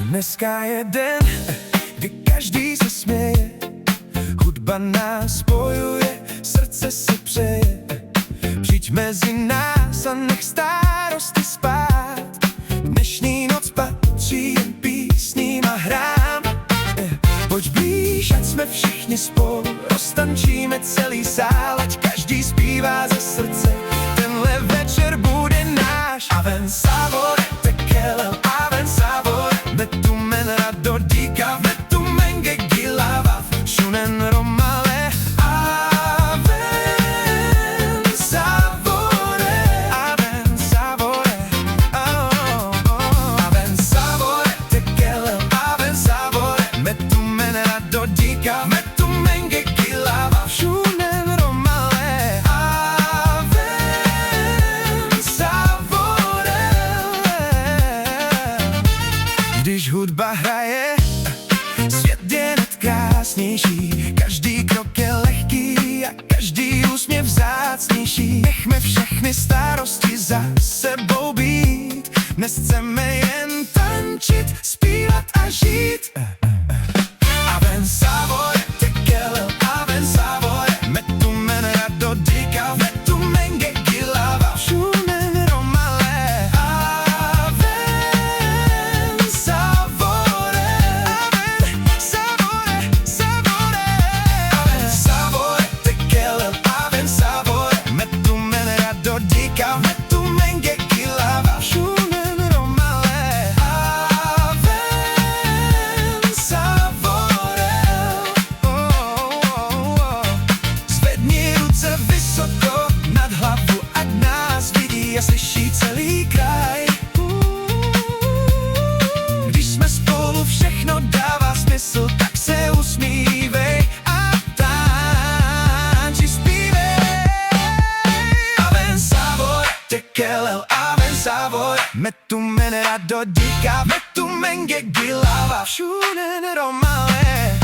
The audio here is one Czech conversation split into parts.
Dneska je den, kdy každý se směje, hudba nás spojuje, srdce si přeje. Přijď mezi nás a nech starosti spát. Dnešní noc patří jen písním a hrám. Pojď blíž, ať jsme všichni spolu, roztančíme celý sál, ať každý zpívá ze srdce. Tenhle večer bude náš. Aven Savore, tekelel, aven Savore, metu menra do dika, metu menge gilava, shunen romale. Aven Savore, aven Savore, oh, oh. Aven Savore, tekelel, aven Savore, metu menra do dika, metu menge gilava, shunen romale. Aven Savore. Když hudba hraje, svět je hned krásnější. Každý krok je lehký a každý úsměv vzácnější. Nechme všechny starosti za sebou být. Dnes chceme jen tančit, zpívat a žít. Aven Savore, tekelel, aven Savore, metu menra do dika, metu menge gilava, shunen romale. Aven Savore, aven Savore, Savore. Aven Savore, tekelel, aven Savore, metu menra do dika, metu menge gilava, shunen romale. Aven Savore, oh, oh, oh. Zvedni ruce vysoko nad hlavu, ať nás vidí a slyší celý kraj. Když jsme spolu, všechno dává smysl, tak se usmívej a tanči, zpívej. Aven Savore, tekelel, aven Savore, metu menra do dika, metu menge gilava, shunen romale.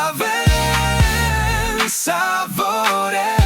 Aven Savore.